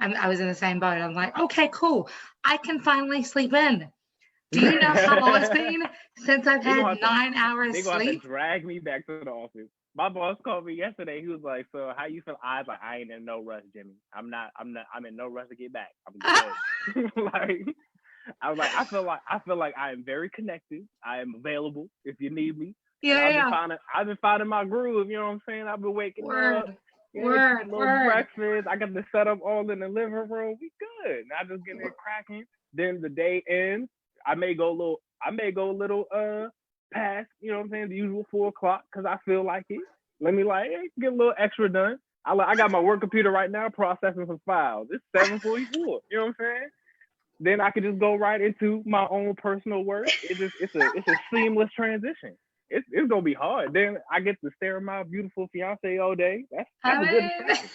I was in the same boat. I'm like, okay, cool. I can finally sleep in. Do you know how long it's been since I've had 9 hours sleep?
They're going to drag me back to the office. My boss called me yesterday. He was like, "So how you feel?" I was like, "I ain't in no rush, Jimmy. I'm in no rush to get back. I'm good." I was like, I feel like I am very connected. I am available if you need me. I've been finding my groove. You know what I'm saying? I've been waking up.
Word.
Breakfast. I got the setup all in the living room. We good. I just get it cracking. Then the day ends. I may go a little past, you know what I'm saying, the usual 4 o'clock, because I feel like it. Let me get a little extra done. I got my work computer right now processing some files. It's 7:44. You know what I'm saying? Then I could just go right into my own personal work. It's a seamless transition. It's gonna be hard. Then I get to stare at my beautiful fiance all day. That's a good thing.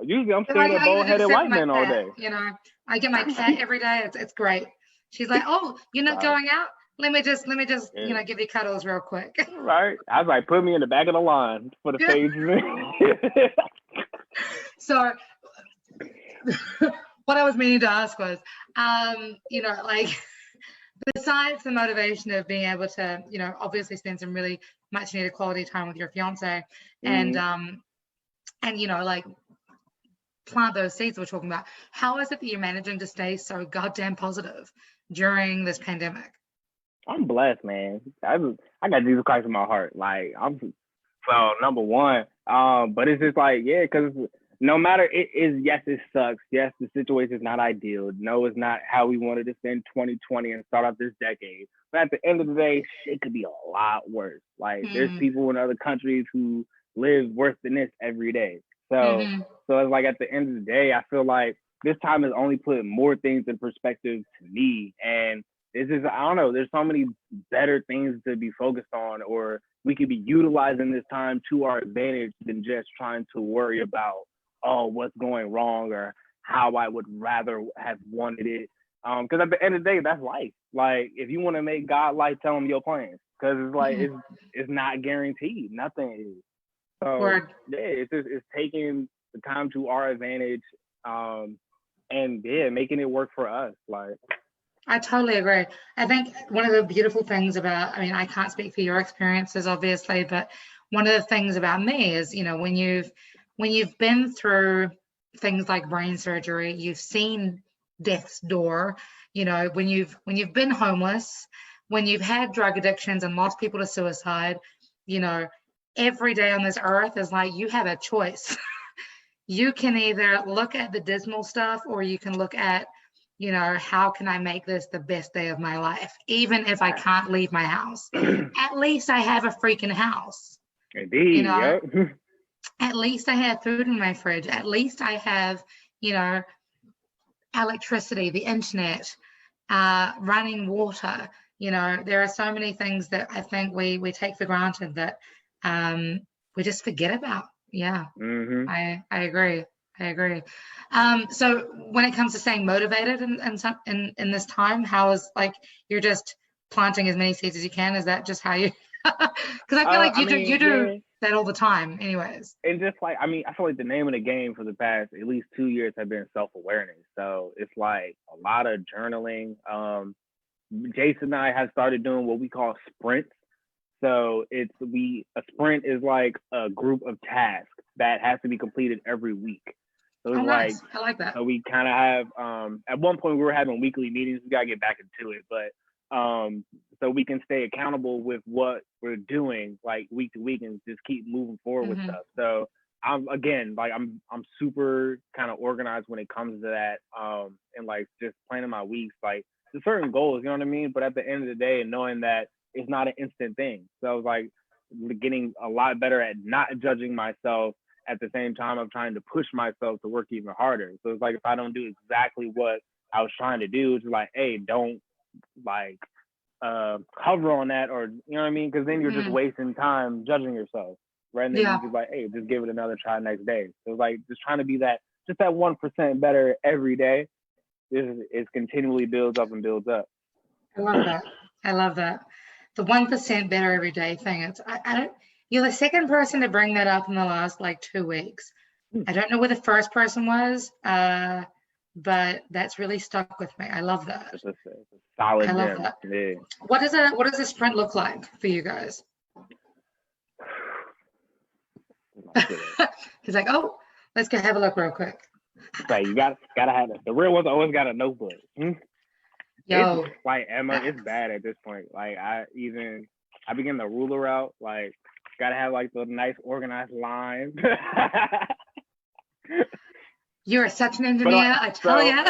Usually I'm staring at bald-headed white men all day.
You know, I get my cat every day. It's great. She's like, "Oh, you're not going out? Let me just, you know, give you cuddles real quick."
Right. I was like, put me in the back of the line for the stage.
So what I was meaning to ask was, you know, like, besides the motivation of being able to, you know, obviously spend some really much needed quality time with your fiance, and you know, like, plant those seeds we're talking about, how is it that you're managing to stay so goddamn positive during this pandemic?
I'm blessed, man. I got Jesus Christ in my heart. Like so number one. But it's just like, yeah, because no matter it is, yes, it sucks. Yes, the situation is not ideal. No, it's not how we wanted to spend 2020 and start off this decade. But at the end of the day, shit could be a lot worse. Like there's people in other countries who live worse than this every day. So so it's like at the end of the day, I feel like this time has only put more things in perspective to me. And it's just, I don't know, there's so many better things to be focused on, or we could be utilizing this time to our advantage than just trying to worry about, oh, what's going wrong or how I would rather have wanted it. Because at the end of the day, that's life. Like, if you want to make God life, tell him your plans. Because it's like, it's not guaranteed. Nothing is. So, yeah, it's taking the time to our advantage, and yeah, making it work for us. Like,
I totally agree. I think one of the beautiful things about, I mean, I can't speak for your experiences, obviously, but one of the things about me is, you know, when you've been through things like brain surgery, you've seen death's door, you know, when you've been homeless, when you've had drug addictions and lost people to suicide, you know, every day on this earth is like, you have a choice. You can either look at the dismal stuff, or you can look at, you know, how can I make this the best day of my life? Even if I can't leave my house, at least I have a freaking house.
Indeed,
you know,
yep.
At least I have food in my fridge. At least I have, you know, electricity, the internet, running water. You know, there are so many things that I think we take for granted that we just forget about. Yeah, I agree. I agree. So when it comes to staying motivated in this time, how is, like, you're just planting as many seeds as you can? Is that just how you? Because I feel like you do that all the time, anyways.
And just like, I mean, I feel like the name of the game for the past at least 2 years have been self-awareness. So it's like a lot of journaling. Jason and I have started doing what we call sprints. So a sprint is like a group of tasks that has to be completed every week. So it's
nice. I like that.
So we kind of have, at one point we were having weekly meetings. We got to get back into it, but so we can stay accountable with what we're doing, like week to week, and just keep moving forward with stuff. So I'm super kind of organized when it comes to that, and like just planning my weeks, like the certain goals, you know what I mean? But at the end of the day, and knowing that it's not an instant thing. So I was like getting a lot better at not judging myself at the same time of trying to push myself to work even harder. So it's like, if I don't do exactly what I was trying to do, it's like, hey, don't like hover on that, or you know what I mean? Because then you're just wasting time judging yourself, right? And then you're just like, hey, just give it another try next day. So it's like just trying to be that 1% better every day. Is continually builds up and builds up.
I love that. I love that. The 1% better every day thing. It's I don't. You're the second person to bring that up in the last like 2 weeks. I don't know where the first person was, but that's really stuck with me. I love that.
It's a solid.
I love that. Yeah. What does a sprint look like for you guys? He's like, oh, let's go have a look real quick.
Right, you gotta have it. The real ones always got a notebook.
Yo,
it's like Emma, it's bad at this point. Like I begin the ruler out. Like gotta have like the nice organized lines.
You're such an engineer, I tell you.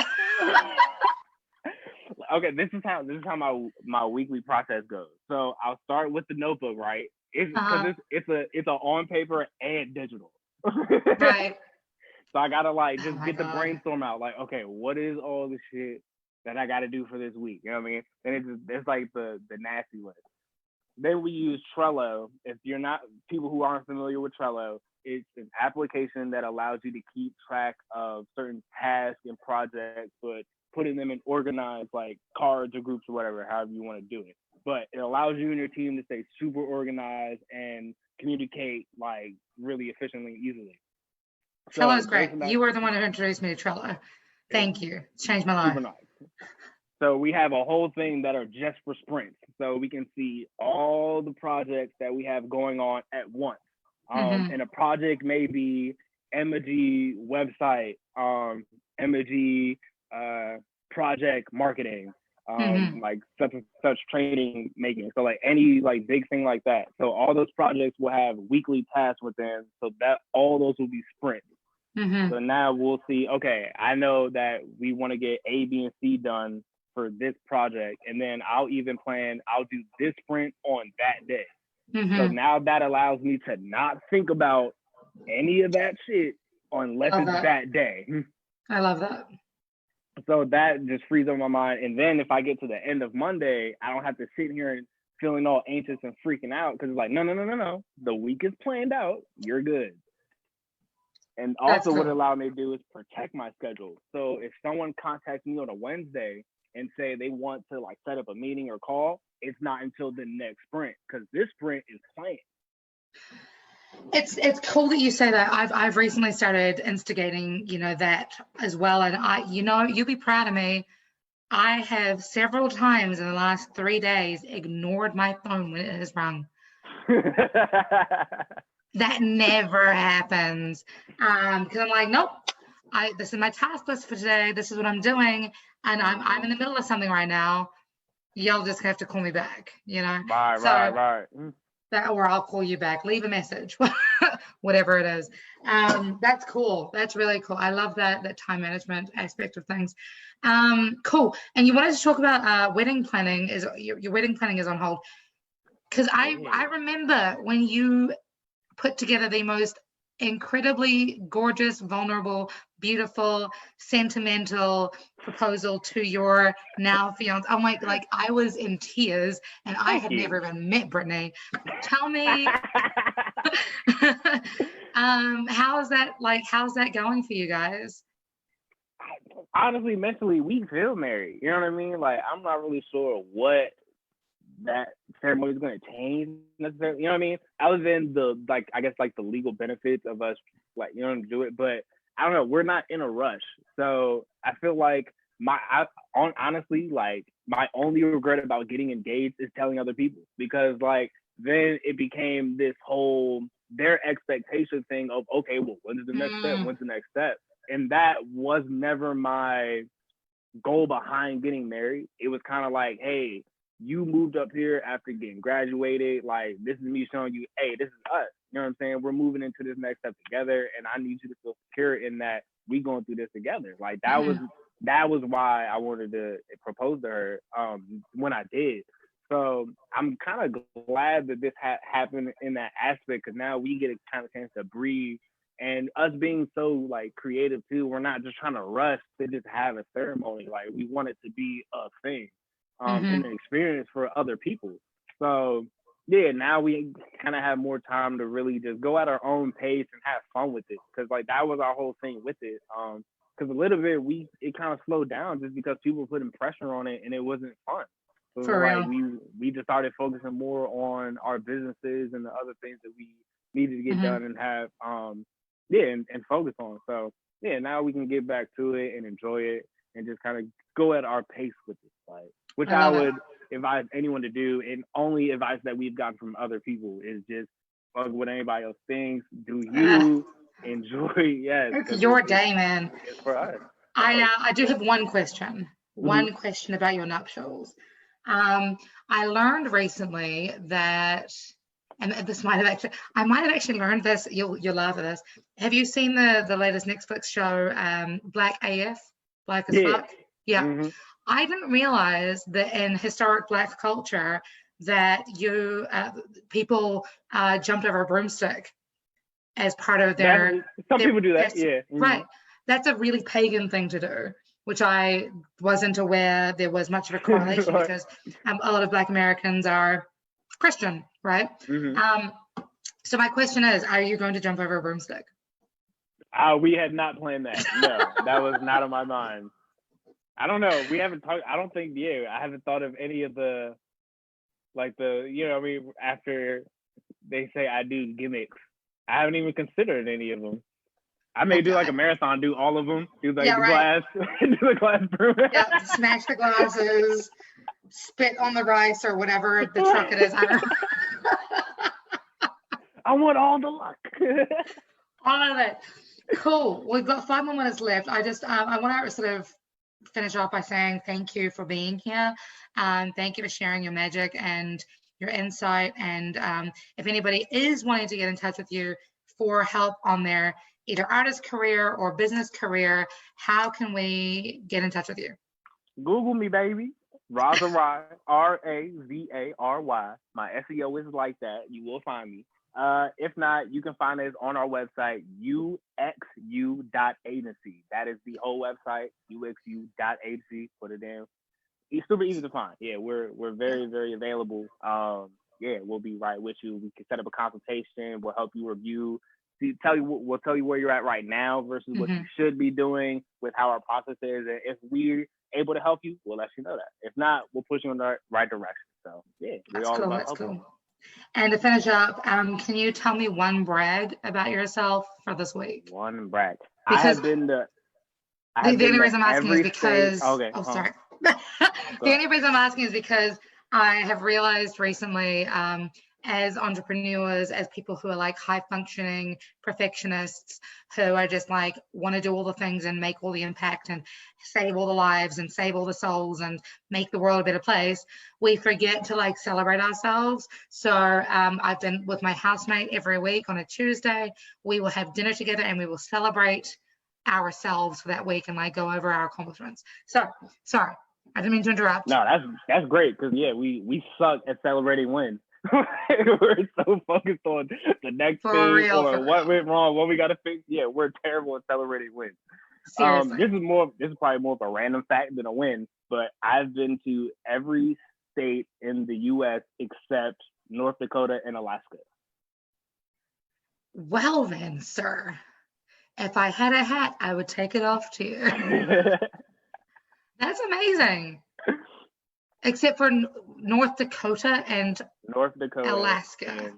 Okay, this is how my weekly process goes. So I'll start with the notebook, right? It's a on paper and digital.
Right.
So I gotta like just get the brainstorm out. Like, okay, what is all the shit that I gotta do for this week? You know what I mean? And it's like the nasty list. Then we use Trello. If you're not, people who aren't familiar with Trello, it's an application that allows you to keep track of certain tasks and projects, but putting them in organized like cards or groups or whatever, however you want to do it. But it allows you and your team to stay super organized and communicate like really efficiently and easily.
Trello is great. You were the one who introduced me to Trello. Thank you. It's changed my life.
Super nice. So we have a whole thing that are just for sprints. So we can see all the projects that we have going on at once. And a project may be edgy website, edgy project marketing, like such and such training making. So like any like big thing like that. So all those projects will have weekly tasks within. So that all those will be sprints. So now we'll see, okay, I know that we want to get A, B, and C done for this project. And then I'll do this sprint on that day. So now that allows me to not think about any of that shit unless it's that day.
I love that.
So that just frees up my mind. And then if I get to the end of Monday, I don't have to sit here and feeling all anxious and freaking out because it's like, no. The week is planned out. You're good. And also what it allowed me to do is protect my schedule. So if someone contacts me on a Wednesday and say they want to like set up a meeting or call, it's not until the next sprint because this sprint is planned.
It's cool that you say that. I've recently started instigating, that as well. And you'll be proud of me. I have several times in the last 3 days ignored my phone when it has rung. That never happens. Because I'm like, nope, this is my task list for today. This is what I'm doing. And I'm in the middle of something right now. Y'all just have to call me back,
Right.
Or I'll call you back, leave a message, whatever it is. That's cool. That's really cool. I love that time management aspect of things. Cool. And you wanted to talk about wedding planning. Your wedding planning is on hold. Because I remember when you put together the most incredibly gorgeous, vulnerable, beautiful, sentimental proposal to your now fiance. I'm like I was in tears, and I had never even met Brittany. Tell me, how's that going for you guys?
Honestly, mentally, we feel married. You know what I mean? Like, I'm not really sure what that ceremony is going to change necessarily. You know what I mean? Other than the the legal benefits of us do it, but I don't know. We're not in a rush, so I feel like honestly, like my only regret about getting engaged is telling other people because like then it became this whole their expectation thing of okay, well, when's the next step? When's the next step? And that was never my goal behind getting married. It was kind of like, hey, you moved up here after getting graduated. Like, this is me showing you, hey, this is us. You know what I'm saying? We're moving into this next step together, and I need you to feel secure in that we going through this together. Like, that was why I wanted to propose to her when I did. So I'm kind of glad that this happened in that aspect because now we get a kind of chance to breathe. And us being so like creative too, we're not just trying to rush to just have a ceremony. Like, we want it to be a thing. And an experience for other people. So yeah, now we kind of have more time to really just go at our own pace and have fun with it. Cause like that was our whole thing with it. Cause a little bit it kind of slowed down just because people were putting pressure on it and it wasn't fun. So
for real.
Like we just started focusing more on our businesses and the other things that we needed to get done and have and focus on. So yeah, now we can get back to it and enjoy it and just kind of go at our pace with it. Like, which I would advise anyone to do, and only advice that we've gotten from other people is just fuck what anybody else thinks. Do you enjoy? Yes,
it's your day, man.
It's for us.
I do have one question. One question about your nuptials. I learned recently that, and this I might have actually learned this. You'll laugh at this. Have you seen the latest Netflix show, Black AF, Black as Fuck? Yeah. I didn't realize that in historic Black culture that people jumped over a broomstick as part of their.
Some people do that, yeah.
Right. That's a really pagan thing to do, which I wasn't aware there was much of a correlation because a lot of Black Americans are Christian, right? So my question is, are you going to jump over a broomstick?
We had not planned that. No, that was not on my mind. I don't know. We haven't talked. I don't think. Yeah, I haven't thought of any of the, after they say I do gimmicks, I haven't even considered any of them. I may do like a marathon, do all of them, do like glass, do the glass broom.
Yeah, smash the glasses, spit on the rice or whatever the truck it is. I don't know.
I want all the luck.
All of it. Cool. We've got 5 more minutes left. I want to sort of finish off by saying thank you for being here. Thank you for sharing your magic and your insight. And if anybody is wanting to get in touch with you for help on their either artist career or business career, how can we get in touch with you?
Google me, baby. Raza Ry, Razary. My SEO is like that. You will find me. If not, you can find us on our website, uxu.agency. That is the whole website, uxu.agency. Put it in. It's super easy to find. Yeah, we're very, very available. Yeah, we'll be right with you. We can set up a consultation. We'll help you review. We'll tell you where you're at right now versus what you should be doing with how our process is. And if we're able to help you, we'll let you know that. If not, we'll push you in the right direction. So yeah,
that's cool. That's cool. And to finish up, can you tell me one brag about yourself for this week?
One brag.
Because the only reason I'm asking is because sorry. The only reason I'm asking is because I have realized recently, as entrepreneurs, as people who are like high functioning perfectionists who are just like want to do all the things and make all the impact and save all the lives and save all the souls and make the world a better place, we forget to like celebrate ourselves. So I've been with my housemate every week on a Tuesday. We will have dinner together and we will celebrate ourselves for that week and like go over our accomplishments. So sorry, I didn't mean to interrupt.
No, that's great because yeah, we suck at celebrating wins. We're so focused on the next thing or what went wrong, what we got to fix. Yeah, we're terrible at celebrating wins. This is probably more of a random fact than a win, but I've been to every state in the U.S. except North Dakota and Alaska.
Well then, sir, if I had a hat, I would take it off to you. That's amazing. Except for North Dakota and Alaska.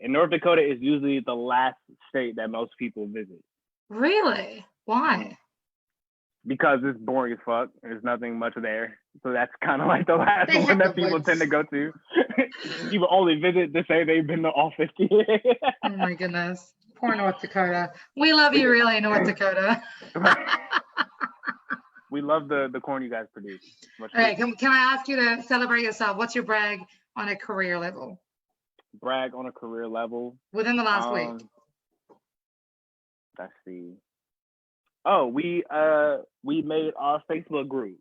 And North Dakota is usually the last state that most people visit. Really? Why?
Because it's boring as fuck. There's nothing much there. So that's kind of like the last one that people tend to go to. People only visit to say they've been to all 50.
Oh my goodness. Poor North Dakota. We love you really, North Dakota.
We love the corn you guys produce.
Okay, can I ask you to celebrate yourself? What's your brag on a career level?
Brag on a career level?
Within the last week.
Let's see. Oh, we made our Facebook group,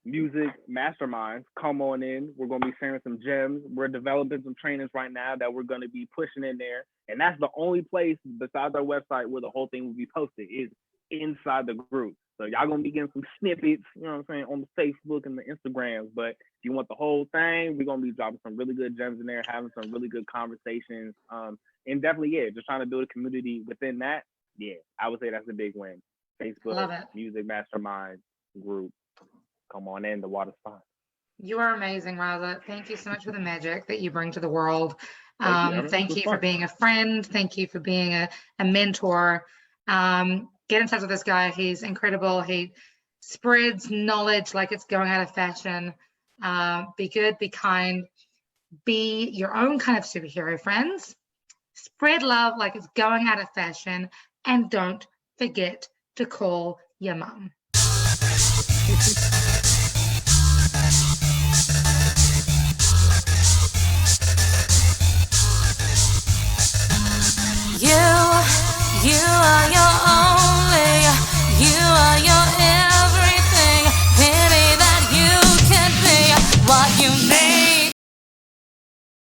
Music Masterminds. Come on in. We're going to be sharing some gems. We're developing some trainings right now that we're going to be pushing in there. And that's the only place besides our website where the whole thing will be posted is inside the group. So y'all gonna be getting some snippets, you know what I'm saying, on the Facebook and the Instagrams. But if you want the whole thing, we're gonna be dropping some really good gems in there, having some really good conversations. And definitely, yeah, just trying to build a community within that. Yeah, I would say that's a big win. Facebook, Music Mastermind group. Come on in, the water's fine.
You are amazing, Raza. Thank you so much for the magic that you bring to the world. Thank you for being a friend. Thank you for being a mentor. Get in touch with this guy. He's incredible. He spreads knowledge like it's going out of fashion. Be good, be kind, be your own kind of superhero, friends. Spread love like it's going out of fashion. And don't forget to call your mum.